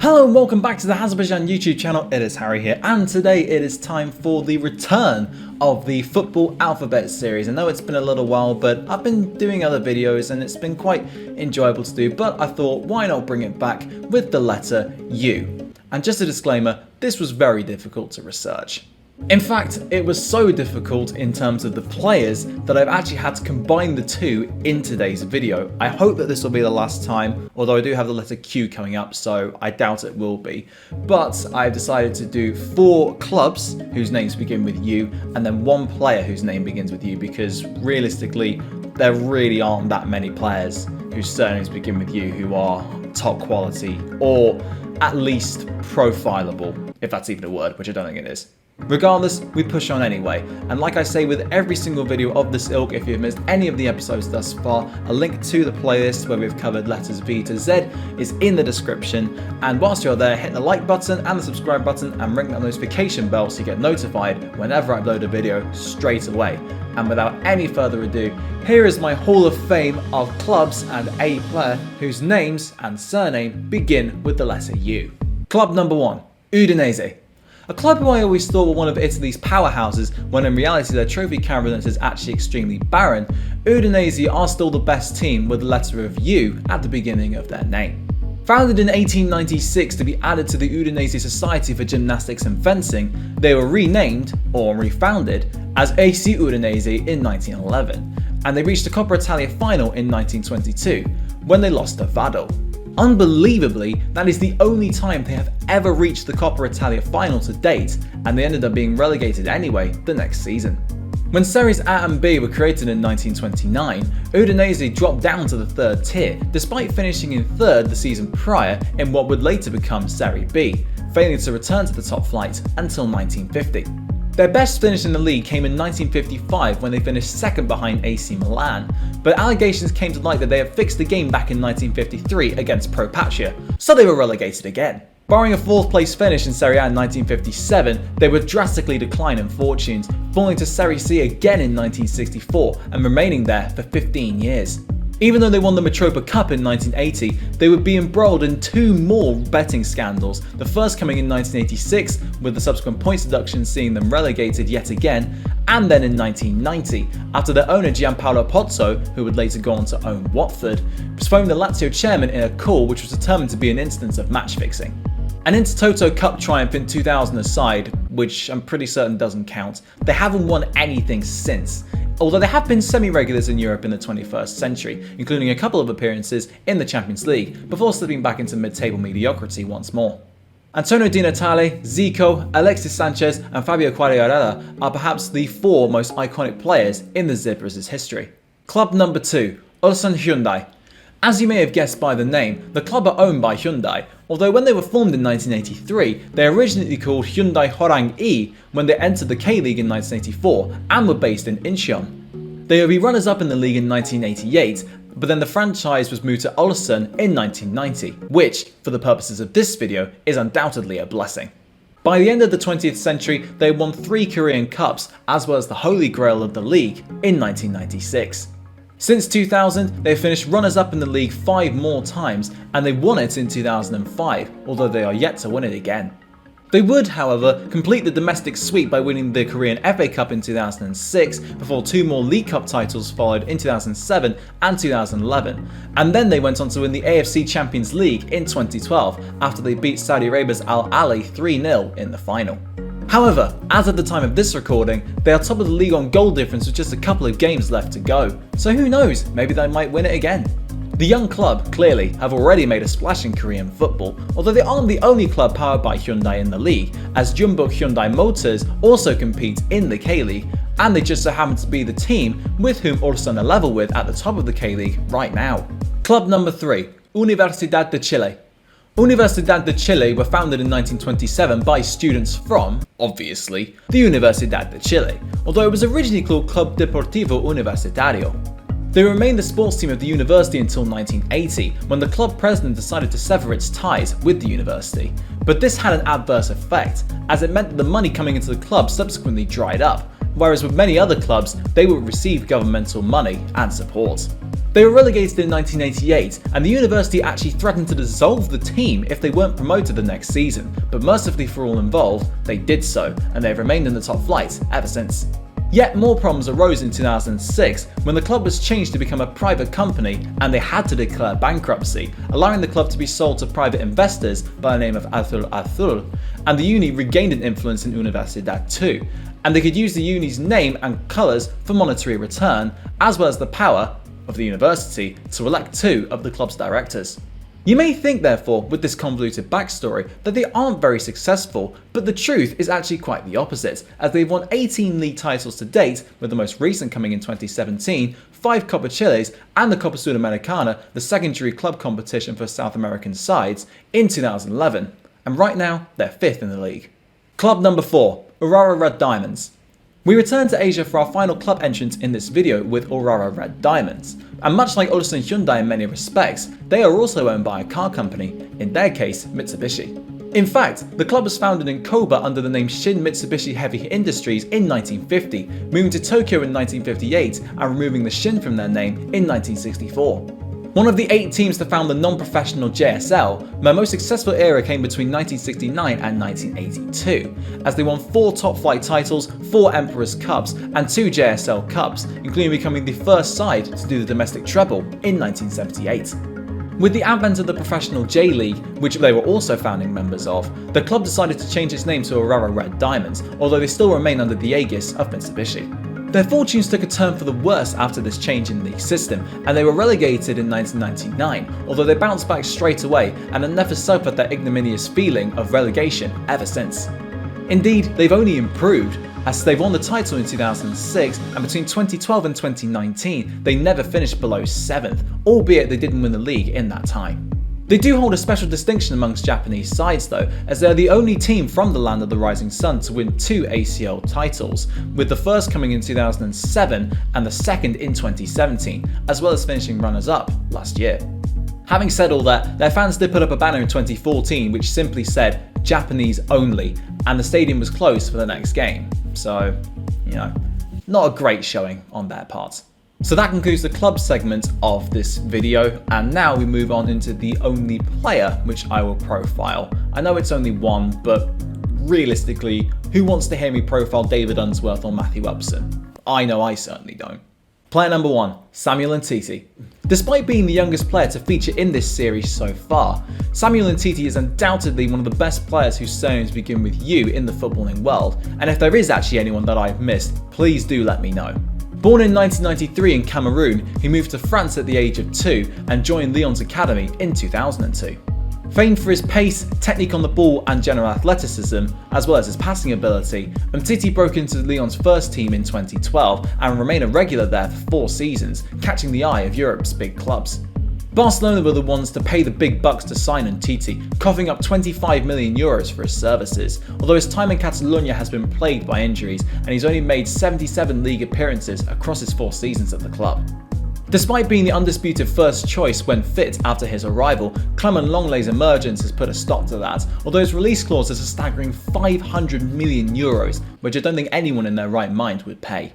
Hello and welcome back to the Hazzabhajan YouTube channel. It is Harry here, and today it is time for the return of the football alphabet series. I know it's been a little while, but I've been doing other videos and it's been quite enjoyable to do, but I thought why not bring it back with the letter U. And just a disclaimer, this was very difficult to research. In fact, it was so difficult in terms of the players that I've actually had to combine the two in today's video. I hope that this will be the last time, although I do have the letter Q coming up, so I doubt it will be. But I've decided to do 4 clubs whose names begin with U, and then 1 player whose name begins with U, because realistically, there really aren't that many players whose surnames begin with U who are top quality, or at least profilable, if that's even a word, which I don't think it is. Regardless, we push on anyway, and like I say with every single video of this ilk, if you've missed any of the episodes thus far, a link to the playlist where we've covered letters V to Z is in the description, and whilst you're there, hit the like button and the subscribe button and ring that notification bell so you get notified whenever I upload a video straight away. And without any further ado, here is my Hall of Fame of clubs and a player whose names and surname begin with the letter U. Club number 1, Udinese. A club who I always thought were one of Italy's powerhouses, when in reality their trophy cabinet is actually extremely barren, Udinese are still the best team with the letter of U at the beginning of their name. Founded in 1896 to be added to the Udinese Society for Gymnastics and Fencing, they were renamed, or refounded, as AC Udinese in 1911, and they reached the Coppa Italia final in 1922, when they lost to Vado. Unbelievably, that is the only time they have ever reached the Coppa Italia final to date, and they ended up being relegated anyway the next season. When Series A and B were created in 1929, Udinese dropped down to the 3rd tier, despite finishing in 3rd the season prior in what would later become Serie B, failing to return to the top flight until 1950. Their best finish in the league came in 1955 when they finished 2nd behind AC Milan, but allegations came to light that they had fixed the game back in 1953 against Pro Patria, so they were relegated again. Barring a 4th place finish in Serie A in 1957, they would drastically decline in fortunes, falling to Serie C again in 1964 and remaining there for 15 years. Even though they won the Mitropa Cup in 1980, they would be embroiled in 2 more betting scandals, the first coming in 1986 with the subsequent points deduction seeing them relegated yet again, and then in 1990 after their owner Gianpaolo Pozzo, who would later go on to own Watford, postponed the Lazio chairman in a call which was determined to be an instance of match fixing. An Intertoto Cup triumph in 2000 aside, which I'm pretty certain doesn't count, they haven't won anything since, although they have been semi-regulars in Europe in the 21st century, including a couple of appearances in the Champions League, before slipping back into mid-table mediocrity once more. Antonio Di Natale, Zico, Alexis Sanchez and Fabio Quagliarella are perhaps the 4 most iconic players in the Zebras' history. Club number 2, Osan Hyundai. As you may have guessed by the name, the club are owned by Hyundai, although when they were formed in 1983, they were originally called Hyundai Horang-e when they entered the K-League in 1984 and were based in Incheon. They would be runners-up in the league in 1988, but then the franchise was moved to Ulsan in 1990, which, for the purposes of this video, is undoubtedly a blessing. By the end of the 20th century, they won 3 Korean Cups, as well as the Holy Grail of the league in 1996. Since 2000, they finished runners-up in the league 5 more times, and they won it in 2005, although they are yet to win it again. They would, however, complete the domestic sweep by winning the Korean FA Cup in 2006, before 2 more League Cup titles followed in 2007 and 2011, and then they went on to win the AFC Champions League in 2012, after they beat Saudi Arabia's Al Ahly 3-0 in the final. However, as of the time of this recording, they are top of the league on goal difference with just a couple of games left to go, so who knows, maybe they might win it again. The young club, clearly, have already made a splash in Korean football, although they aren't the only club powered by Hyundai in the league, as Jeonbuk Hyundai Motors also compete in the K-League, and they just so happen to be the team with whom Ulsan are level with at the top of the K-League right now. Club number 3, Universidad de Chile. Universidad de Chile were founded in 1927 by students from, obviously, the Universidad de Chile, although it was originally called Club Deportivo Universitario. They remained the sports team of the university until 1980, when the club president decided to sever its ties with the university. But this had an adverse effect, as it meant that the money coming into the club subsequently dried up, whereas with many other clubs, they would receive governmental money and support. They were relegated in 1988, and the university actually threatened to dissolve the team if they weren't promoted the next season, but mercifully for all involved, they did so, and they've remained in the top flight ever since. Yet more problems arose in 2006 when the club was changed to become a private company and they had to declare bankruptcy, allowing the club to be sold to private investors by the name of Azul Azul, and the uni regained an influence in Universidad too, and they could use the uni's name and colours for monetary return, as well as the power of the university to elect 2 of the club's directors. You may think, therefore, with this convoluted backstory, that they aren't very successful, but the truth is actually quite the opposite, as they've won 18 league titles to date, with the most recent coming in 2017, 5 Copa Chiles, and the Copa Sudamericana, the secondary club competition for South American sides, in 2011, and right now they're 5th in the league. Club number 4, Aurora Red Diamonds. We return to Asia for our final club entrance in this video with Aurora Red Diamonds, and much like Osan Hyundai in many respects, they are also owned by a car company, in their case Mitsubishi. In fact, the club was founded in Kobe under the name Shin Mitsubishi Heavy Industries in 1950, moving to Tokyo in 1958 and removing the Shin from their name in 1964. One of the 8 teams to found the non-professional JSL, their most successful era came between 1969 and 1982, as they won 4 top-flight titles, 4 Emperor's Cups, and 2 JSL Cups, including becoming the first side to do the domestic treble in 1978. With the advent of the professional J-League, which they were also founding members of, the club decided to change its name to Aurora Red Diamonds, although they still remain under the aegis of Mitsubishi. Their fortunes took a turn for the worse after this change in the system, and they were relegated in 1999, although they bounced back straight away and have never suffered that ignominious feeling of relegation ever since. Indeed, they've only improved, as they've won the title in 2006, and between 2012 and 2019, they never finished below 7th, albeit they didn't win the league in that time. They do hold a special distinction amongst Japanese sides though, as they are the only team from the land of the rising sun to win 2 ACL titles, with the first coming in 2007 and the second in 2017, as well as finishing runners-up last year. Having said all that, their fans did put up a banner in 2014 which simply said Japanese only, and the stadium was closed for the next game, so, not a great showing on their part. So that concludes the club segment of this video, and now we move on into the only player which I will profile. I know it's only one, but realistically, who wants to hear me profile David Unsworth or Matthew Upson? I know I certainly don't. Player number 1, Samuel Umtiti. Despite being the youngest player to feature in this series so far, Samuel Umtiti is undoubtedly one of the best players whose surnames begin with U in the footballing world, and if there is actually anyone that I've missed, please do let me know. Born in 1993 in Cameroon, he moved to France at the age of 2 and joined Lyon's academy in 2002. Famed for his pace, technique on the ball and general athleticism, as well as his passing ability, Umtiti broke into Lyon's first team in 2012 and remained a regular there for 4 seasons, catching the eye of Europe's big clubs. Barcelona were the ones to pay the big bucks to sign Umtiti, coughing up €25 million for his services, although his time in Catalonia has been plagued by injuries and he's only made 77 league appearances across his 4 seasons at the club. Despite being the undisputed first choice when fit after his arrival, Clement Lenglet's emergence has put a stop to that, although his release clause is a staggering €500 million, which I don't think anyone in their right mind would pay.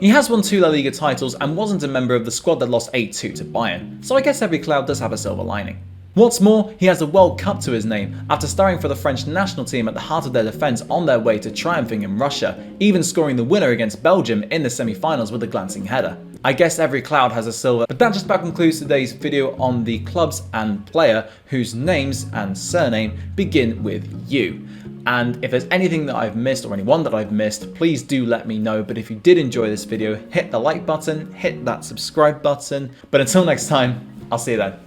He has won 2 La Liga titles and wasn't a member of the squad that lost 8-2 to Bayern, so I guess every cloud does have a silver lining. What's more, he has a World Cup to his name after starring for the French national team at the heart of their defence on their way to triumphing in Russia, even scoring the winner against Belgium in the semi-finals with a glancing header. I guess every cloud has a silver, but that just about concludes today's video on the clubs and player whose names and surname begin with U. And if there's anything that I've missed or anyone that I've missed, please do let me know. But if you did enjoy this video, hit the like button, hit that subscribe button. But until next time, I'll see you then.